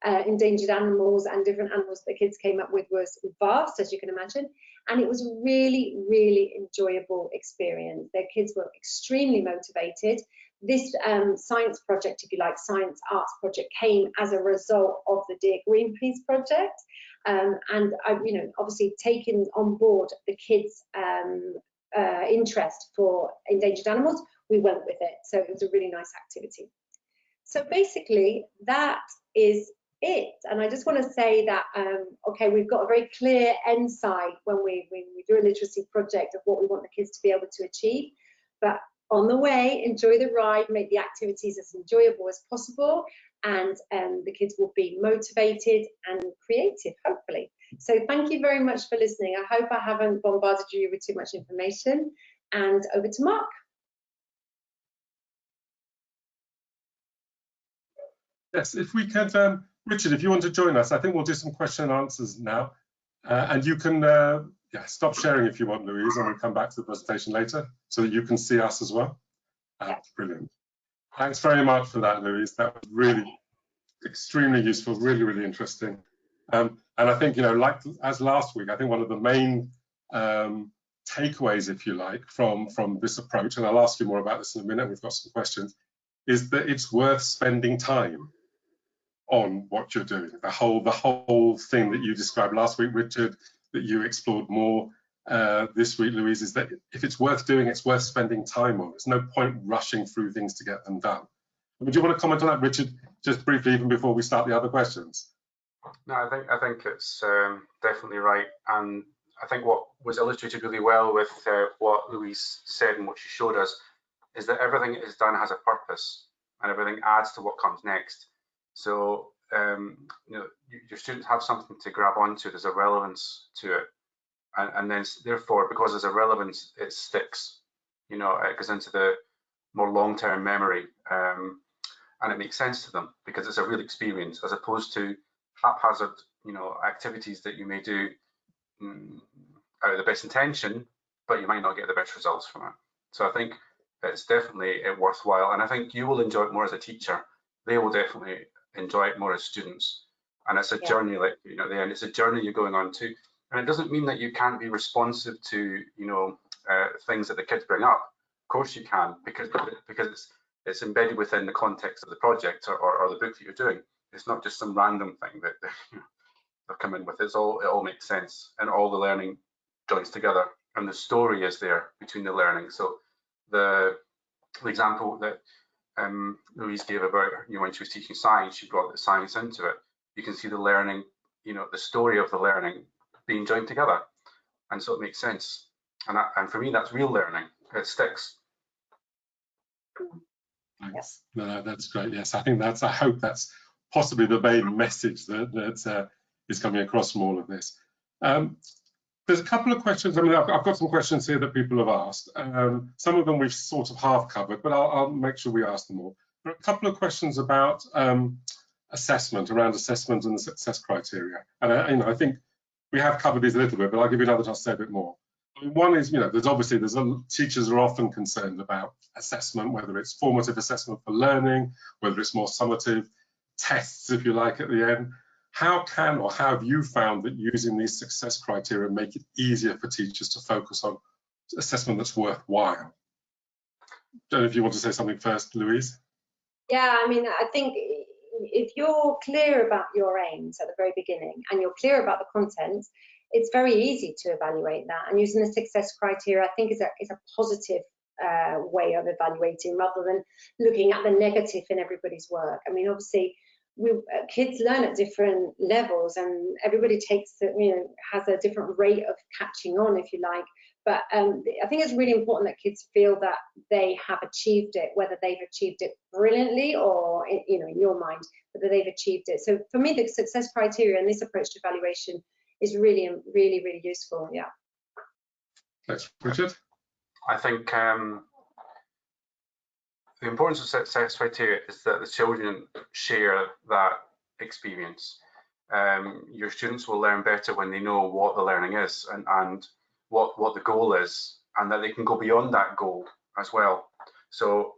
endangered animals and different animals the kids came up with was vast, as you can imagine. And it was a really enjoyable experience. Their kids were extremely motivated. This science project, if you like, science arts project, came as a result of the Dear Greenpeace project. And I've, obviously taken on board the kids' interest for endangered animals. We went with it. So it was a really nice activity. So basically, that is it. And I just want to say that, okay, we've got a very clear end sight when we do a literacy project of what we want the kids to be able to achieve. But on the way, enjoy the ride, make the activities as enjoyable as possible, and the kids will be motivated and creative, hopefully. So thank you very much for listening. I hope I haven't bombarded you with too much information. And over to Mark. Yes, if we could, Richard, if you want to join us, I think we'll do some question and answers now. And you can stop sharing if you want, Louise, and we'll come back to the presentation later so that you can see us as well. Brilliant. Thanks very much for that, Louise. That was really extremely useful, really interesting. And I think, like as last week, I think one of the main takeaways, if you like, from this approach, and I'll ask you more about this in a minute, we've got some questions, is that it's worth spending time on what you're doing. The whole thing that you described last week, Richard, that you explored more this week, Louise, is that if it's worth doing, it's worth spending time on. There's no point rushing through things to get them done. Would you want to comment on that, Richard, just briefly, even before we start the other questions? No, I think it's definitely right, and I think what was illustrated really well with what Louise said and what she showed us is that everything that is done has a purpose, and everything adds to what comes next. So your students have something to grab onto. There's a relevance to it, and then therefore, because there's a relevance, it sticks. It goes into the more long-term memory, and it makes sense to them because it's a real experience, as opposed to haphazard, activities that you may do out of the best intention, but you might not get the best results from it. So I think it's definitely worthwhile, and I think you will enjoy it more as a teacher. They will definitely enjoy it more as students, and it's a journey, like and it's a journey you're going on to. And it doesn't mean that you can't be responsive to things that the kids bring up. Of course you can, because it's embedded within the context of the project or the book that you're doing. It's not just some random thing that they've come in with. It all makes sense, and all the learning joins together, and the story is there between the learning. So the example that Louise gave about when she was teaching science, she brought the science into it. You can see the learning, the story of the learning being joined together, and so it makes sense. And for me, that's real learning. It sticks. Thanks. No, that's great. Yes, I hope that's possibly the main message that is coming across from all of this. There's a couple of questions. I mean, I've got some questions here that people have asked. Some of them we've sort of half covered, but I'll make sure we ask them all. There are a couple of questions about assessment, around assessment and the success criteria. And I think we have covered these a little bit, but I'll give you another chance to say a bit more. I mean, one is, teachers are often concerned about assessment, whether it's formative assessment for learning, whether it's more summative tests, if you like, at the end. How have you found that using these success criteria make it easier for teachers to focus on assessment that's worthwhile? Don't know if you want to say something first, Louise. Yeah, I mean, I think if you're clear about your aims at the very beginning and you're clear about the content, it's very easy to evaluate that. And using the success criteria, I think, is a positive way of evaluating rather than looking at the negative in everybody's work. I mean, obviously, kids learn at different levels, and everybody has a different rate of catching on, if you like. But I think it's really important that kids feel that they have achieved it, whether they've achieved it brilliantly or, in your mind, whether they've achieved it. So for me, the success criteria and this approach to evaluation is really, really, really useful. Yeah. Thanks, Richard. I think the importance of success criteria is that the children share that experience. Your students will learn better when they know what the learning is and what the goal is, and that they can go beyond that goal as well. So,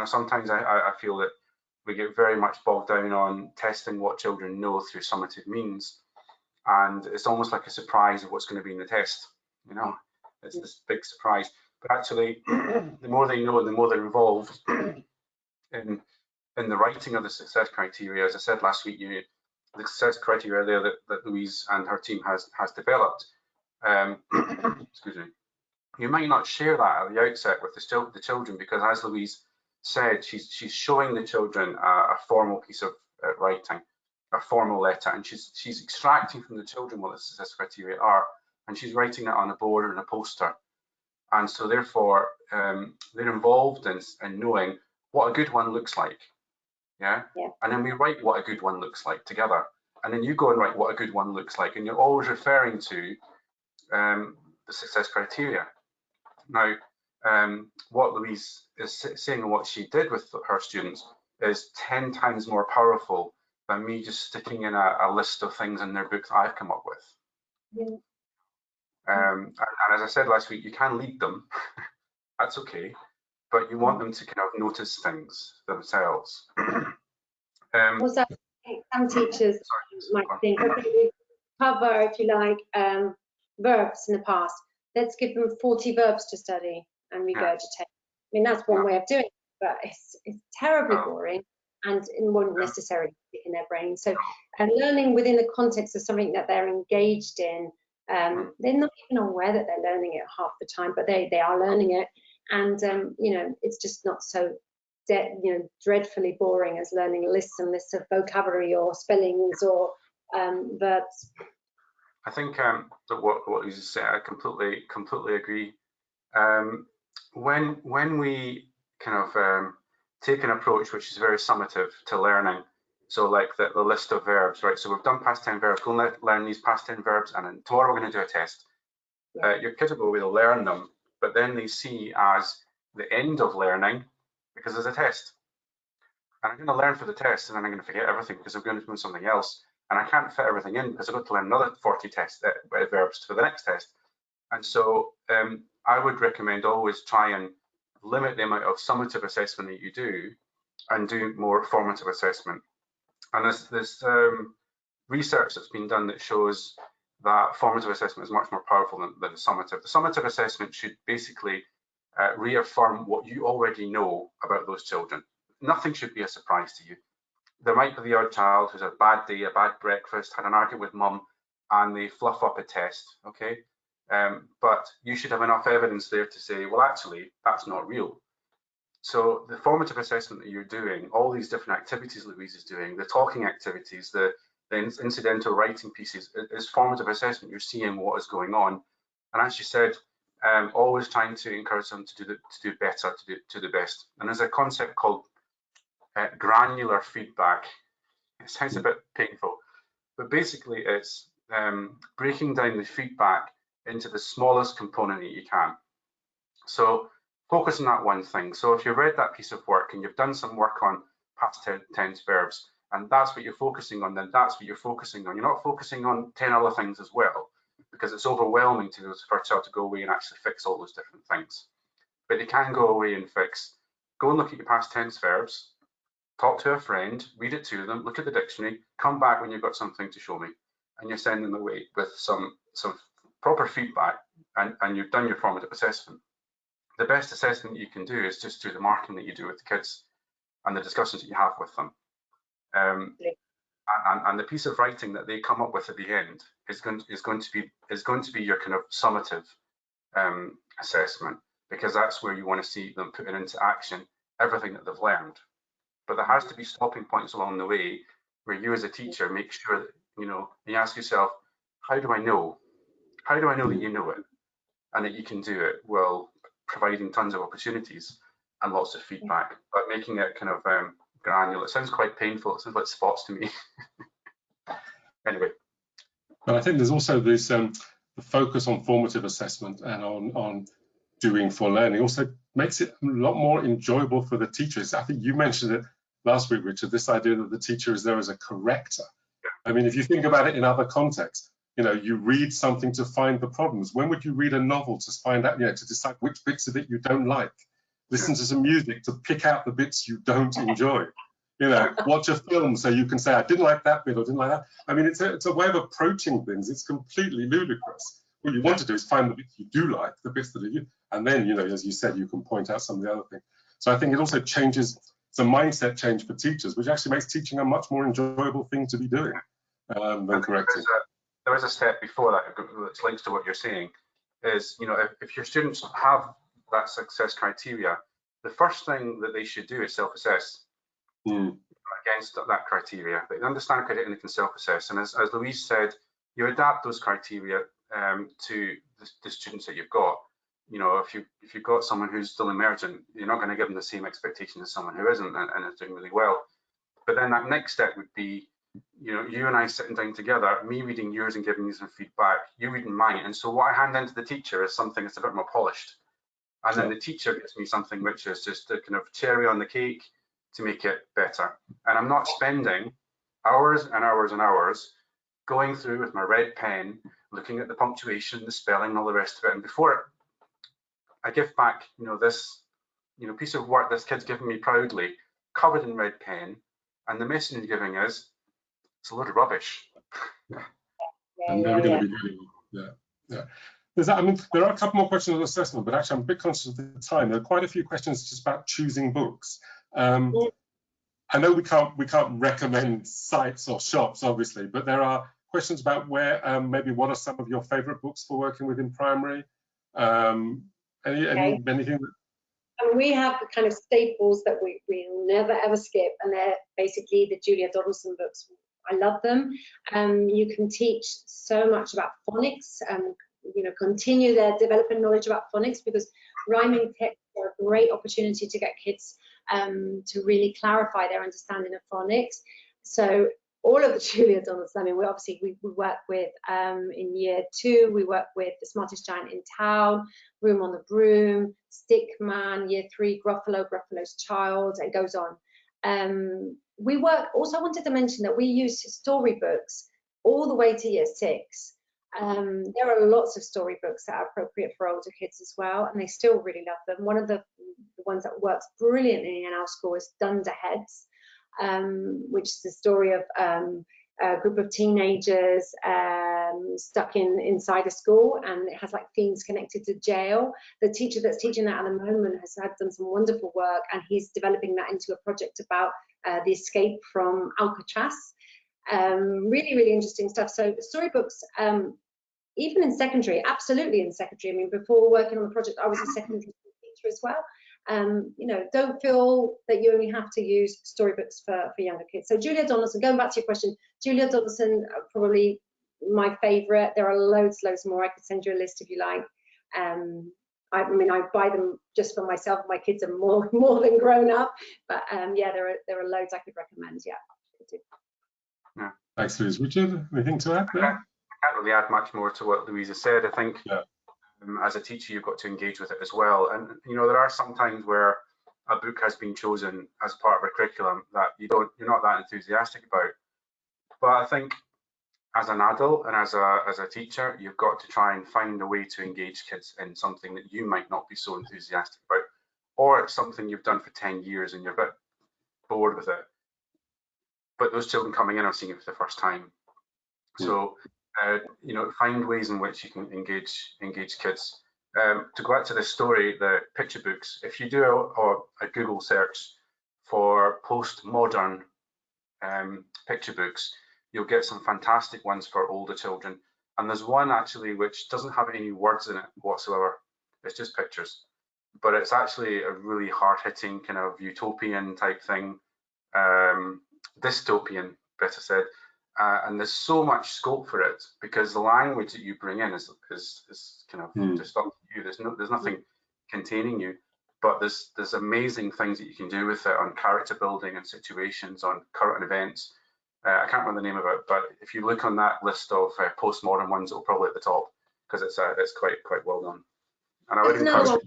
sometimes I feel that we get very much bogged down on testing what children know through summative means, and it's almost like a surprise of what's going to be in the test. It's this big surprise. But actually, the more they know, the more they're involved in the writing of the success criteria. As I said last week, the success criteria there that Louise and her team has developed. Excuse me. You might not share that at the outset with the children, because, as Louise said, she's showing the children a formal piece of writing, a formal letter, and she's extracting from the children what the success criteria are, and she's writing it on a board or in a poster. And so therefore, they're involved in knowing what a good one looks like. Yeah? And then we write what a good one looks like together. And then you go and write what a good one looks like. And you're always referring to the success criteria. Now, what Louise is saying and what she did with her students is 10 times more powerful than me just sticking in a list of things in their book that I've come up with. Yeah. And as I said last week, you can lead them, that's okay, but you want them to kind of notice things themselves. Also, some teachers might think, okay, we cover, if you like, verbs in the past. Let's give them 40 verbs to study and regurgitate. I mean, that's one way of doing it, but it's terribly boring and it won't necessarily stick in their brain. So, learning within the context of something that they're engaged in, they're not even aware that they're learning it half the time, but they are learning it, and it's just not so dreadfully boring as learning lists and lists of vocabulary or spellings or verbs. I think that what you said, I completely agree. When we kind of take an approach which is very summative to learning, so like the list of verbs, right? So we've done past 10 verbs, go and learn these past 10 verbs, and then tomorrow we're going to do a test. Your kids will go away to learn them, but then they see as the end of learning because there's a test. And I'm going to learn for the test, and then I'm going to forget everything because I'm going to do something else. And I can't fit everything in because I've got to learn another 40 verbs for the next test. And so I would recommend always try and limit the amount of summative assessment that you do and do more formative assessment. And there's research that's been done that shows that formative assessment is much more powerful than summative. The summative assessment should basically reaffirm what you already know about those children. Nothing should be a surprise to you. There might be the odd child who's had a bad day, a bad breakfast, had an argument with mum, and they fluff up a test, okay? But you should have enough evidence there to say, well, actually, that's not real. So the formative assessment that you're doing, all these different activities Louise is doing, the talking activities, the incidental writing pieces, is formative assessment. You're seeing what is going on. And as you said, always trying to encourage them to do better, to do the best. And there's a concept called granular feedback. It sounds a bit painful, but basically it's breaking down the feedback into the smallest component that you can. So focus on that one thing. So if you've read that piece of work and you've done some work on past tense verbs, and that's what you're focusing on, then that's what you're focusing on. You're not focusing on 10 other things as well, because it's overwhelming for a child to go away and actually fix all those different things. But they can go away and go and look at your past tense verbs, talk to a friend, read it to them, look at the dictionary, come back when you've got something to show me, and you're sending them away with some proper feedback, and you've done your formative assessment. The best assessment you can do is just through the marking that you do with the kids and the discussions that you have with them. And the piece of writing that they come up with at the end is going to be your kind of summative assessment, because that's where you want to see them putting into action everything that they've learned. but there has to be stopping points along the way where you as a teacher make sure that, you ask yourself, how do I know? How do I know that you know it and that you can do it? Well, providing tons of opportunities and lots of feedback, but making it kind of granular. It sounds quite painful. It sounds like spots to me. Anyway. But I think there's also this the focus on formative assessment and on doing for learning also makes it a lot more enjoyable for the teachers. I think you mentioned it last week, Richard, this idea that the teacher is there as a corrector. I mean, if you think about it in other contexts, you read something to find the problems. When would you read a novel to find out, to decide which bits of it you don't like? Listen to some music to pick out the bits you don't enjoy. Watch a film so you can say, I didn't like that bit or didn't like that. I mean, it's a way of approaching things. It's completely ludicrous. What you want to do is find the bits you do like, the bits that are you, and then, as you said, you can point out some of the other things. So I think it also changes, it's a mindset change for teachers, which actually makes teaching a much more enjoyable thing to be doing than correcting. There is a step before that, which links to what you're saying, is, if your students have that success criteria, the first thing that they should do is self-assess against that criteria. They understand criteria and they can self-assess. And as Louise said, you adapt those criteria to the students that you've got. If you've got someone who's still emergent, you're not going to give them the same expectations as someone who isn't and is doing really well. But then that next step would be, you and I sitting down together, me reading yours and giving you some feedback, you reading mine. And so what I hand into the teacher is something that's a bit more polished. And then the teacher gives me something which is just the kind of cherry on the cake to make it better. And I'm not spending hours and hours and hours going through with my red pen, looking at the punctuation, the spelling, and all the rest of it. And before I give back, this, piece of work this kid's given me proudly, covered in red pen, and the message he's giving is, it's a load of rubbish. And they're going to be doing, I mean, there are a couple more questions on assessment, but actually I'm a bit conscious of the time. There are quite a few questions just about choosing books. I know we can't recommend sites or shops, obviously, but there are questions about where maybe what are some of your favorite books for working with in primary? Anything that... And we have the kind of staples that we'll never ever skip, and they're basically the Julia Donaldson books. I love them. You can teach so much about phonics and continue their development knowledge about phonics, because rhyming texts are a great opportunity to get kids to really clarify their understanding of phonics. So all of the Julia Donaldson, I mean, we work with, in year 2, we work with The Smartest Giant in Town, Room on the Broom, Stickman, year 3, Gruffalo's Child, it goes on. Also I wanted to mention that we use storybooks all the way to year 6. There are lots of storybooks that are appropriate for older kids as well, and they still really love them. One of the ones that works brilliantly in our school is Dunderheads, which is the story of a group of teenagers stuck inside a school, and it has like themes connected to jail. The teacher that's teaching that at the moment has done some wonderful work, and he's developing that into a project about the escape from Alcatraz. Really, really interesting stuff. So storybooks, even in secondary, absolutely in secondary. I mean, before working on the project, I was a secondary teacher as well. Don't feel that you only have to use storybooks for younger kids. So Julia Donaldson, going back to your question, Julia Donaldson, probably my favorite. There are loads more. I could send you a list if you like. I mean, I buy them just for myself. My kids are more than grown up, but yeah, there are loads I could recommend. Yeah. Thanks, Louise. Richard, anything to add there? I can't really add much more to what Louise has said. I think as a teacher, you've got to engage with it as well. And there are some times where a book has been chosen as part of a curriculum that you're not that enthusiastic about. But I think as an adult and as a teacher, you've got to try and find a way to engage kids in something that you might not be so enthusiastic about, or it's something you've done for 10 years and you're a bit bored with it. But those children coming in are seeing it for the first time. So, find ways in which you can engage kids. To go back to this story, the picture books, if you do a Google search for postmodern picture books, you'll get some fantastic ones for older children. And there's one actually which doesn't have any words in it whatsoever. It's just pictures. But it's actually a really hard-hitting kind of utopian type thing. dystopian, better said, and there's so much scope for it because the language that you bring in is kind of just up to you. There's nothing containing you, but there's amazing things that you can do with it on character building and situations, on current events. I can't remember the name of it, but if you look on that list of postmodern ones, it'll probably at the top because it's quite well done. And I would encourage.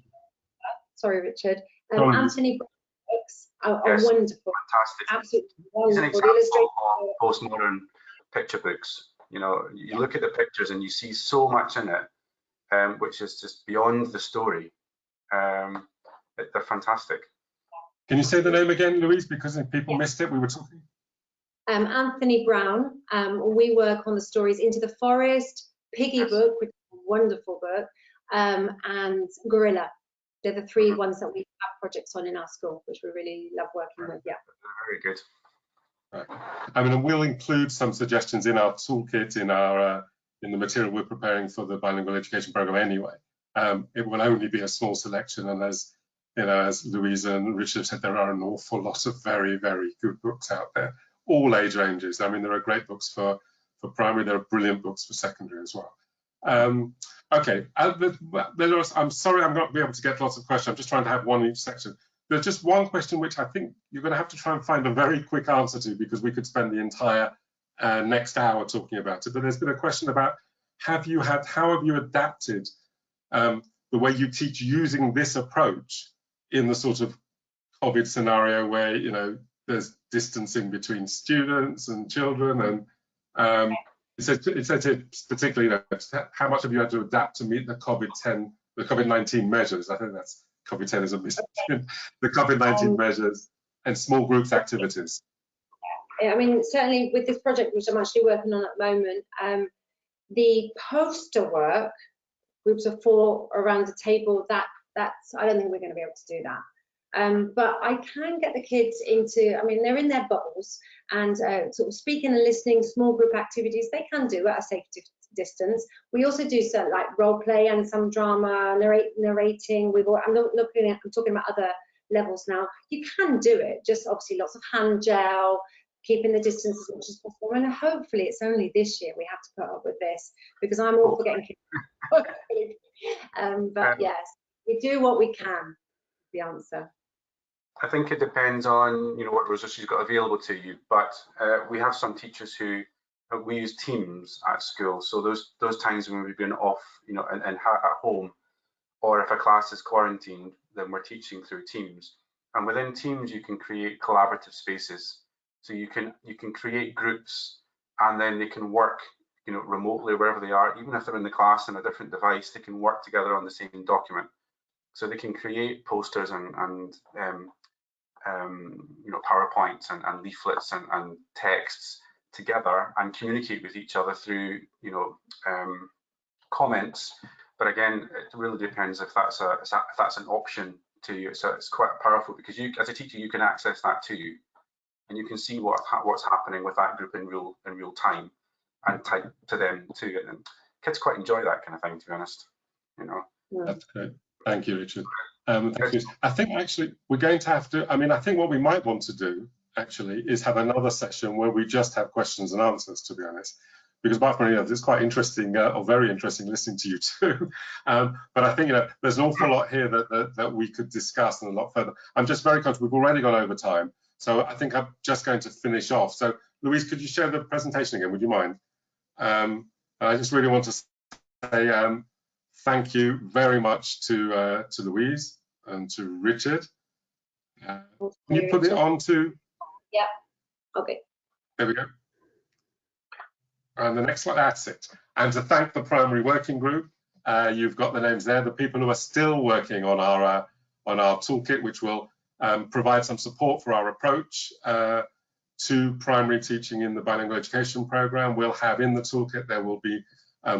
Sorry, Richard. Anthony books are yes, wonderful. Fantastic. Absolutely He's an wonderful. example of postmodern picture books. You know, you look at the pictures and you see so much in it, which is just beyond the story. They're fantastic. Can you say the name again, Louise? Because if people missed it, we were talking. Anthony Brown. We work on the stories Into the Forest, Piggy Book, which is a wonderful book, and Gorilla. They're the three ones that we have projects on in our school, which we really love working with. Yeah. Very good. Right. I mean, we'll include some suggestions in our toolkit in the material we're preparing for the bilingual education program anyway. It will only be a small selection, and as you know, as Louise and Richard said, there are an awful lot of very, very good books out there, all age ranges. I mean, there are great books for primary, there are brilliant books for secondary as well. Okay, I'm sorry I'm not going to be able to get lots of questions. I'm just trying to have one in each section. There's just one question which I think you're going to have to try and find a very quick answer to, because we could spend the entire next hour talking about it. But there's been a question about how have you adapted the way you teach using this approach in the sort of COVID scenario where, you know, there's distancing between students and children, and it said particularly, you know, how much have you had to adapt to meet the COVID-19 measures? I think that's COVID-10 is a mistake. The COVID-19 measures and small groups activities. I mean, certainly with this project, which I'm actually working on at the moment, the poster work, groups of 4 around the table, that's I don't think we're going to be able to do that. But I can get the kids into, I mean, they're in their bubbles, and sort of speaking and listening, small group activities, they can do at a safe distance. We also do some like role play and some drama, narrating. I'm talking about other levels now. You can do it, just obviously lots of hand gel, keeping the distance as much as possible. And hopefully it's only this year we have to put up with this, because I'm all for getting kids. But yes, we do what we can, the answer. I think it depends on, you know, what resources you've got available to you, but we have some teachers who we use Teams at school, so those times when we've been off, you know, and at home, or if a class is quarantined, then we're teaching through Teams. And within Teams, you can create collaborative spaces, so you can create groups, and then they can work, you know, remotely wherever they are, even if they're in the class on a different device, they can work together on the same document. So they can create posters and you know, PowerPoints and leaflets and texts together and communicate with each other through, you know, comments. But again, it really depends if that's an option to you. So it's quite powerful, because you, as a teacher, you can access that too, and you can see what's happening with that group in real time, and type to them too. And kids quite enjoy that kind of thing, to be honest. You know. That's great. Thank you, Richard. Thank you. I think actually we're going to have to, I mean, I think what we might want to do actually is have another session where we just have questions and answers, to be honest, because apart from, you know, it's quite interesting or very interesting listening to you too. But I think, you know, there's an awful lot here that we could discuss and a lot further. I'm just very conscious we've already gone over time, so I think I'm just going to finish off. So Louise, could you share the presentation again? Would you mind? I just really want to say thank you very much to Louise and to Richard. Can you put it on to? Yeah. Okay. There we go. And the next slide, that's it. And to thank the primary working group. You've got the names there, the people who are still working on our toolkit, which will provide some support for our approach to primary teaching in the bilingual education program. We'll have in the toolkit, there will be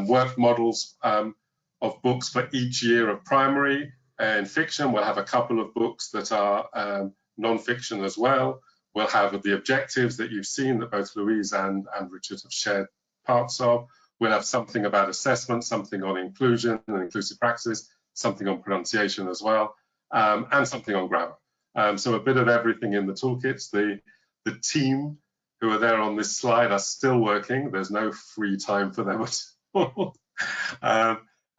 work models of books for each year of primary and fiction. We'll have a couple of books that are non-fiction as well. We'll have the objectives that you've seen that both Louise and Richard have shared parts of. We'll have something about assessment, something on inclusion and inclusive practices, something on pronunciation as well, and something on grammar. So a bit of everything in the toolkits. The team who are there on this slide are still working. There's no free time for them at all.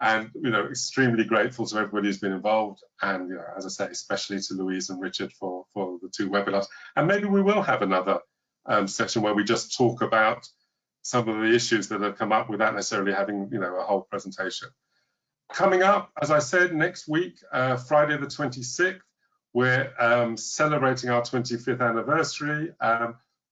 And extremely grateful to everybody who's been involved, and as I say, especially to Louise and Richard for the 2 webinars. And maybe we will have another session where we just talk about some of the issues that have come up without necessarily having a whole presentation. Coming up, as I said, next week, Friday the 26th, we're celebrating our 25th anniversary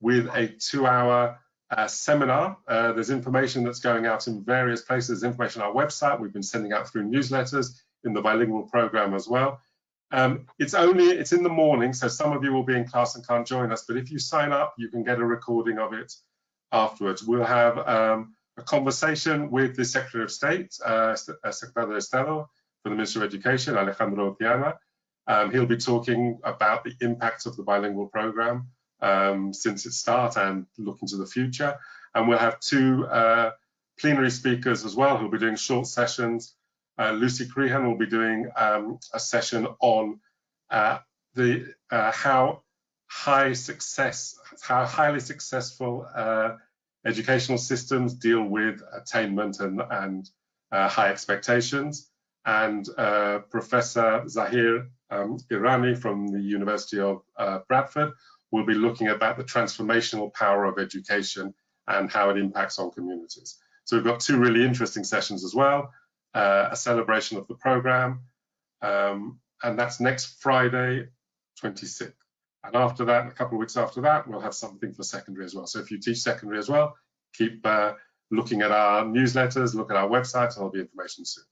with a 2-hour seminar. There's information that's going out in various places. There's information on our website. We've been sending out through newsletters in the bilingual program as well. It's in the morning, so some of you will be in class and can't join us, but if you sign up, you can get a recording of it afterwards. We'll have a conversation with the Secretary of State, Secretario de Estado for the Ministry of Education, Alejandro Tiana. He'll be talking about the impact of the bilingual program since its start and looking to the future. And we'll have 2 plenary speakers as well who'll be doing short sessions. Lucy Crehan will be doing a session on how highly successful educational systems deal with attainment and high expectations. And Professor Zahir Irani from the University of Bradford will be looking about the transformational power of education and how it impacts on communities. So we've got 2 really interesting sessions as well, a celebration of the program, and that's next Friday, 26th. And after that, a couple of weeks after that, we'll have something for secondary as well. So if you teach secondary as well, keep looking at our newsletters, look at our website, and there'll be information soon.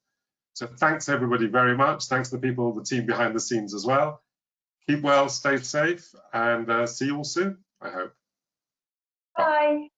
So thanks everybody very much. Thanks to the people, the team behind the scenes as well. Keep well, stay safe, and see you all soon, I hope. Bye.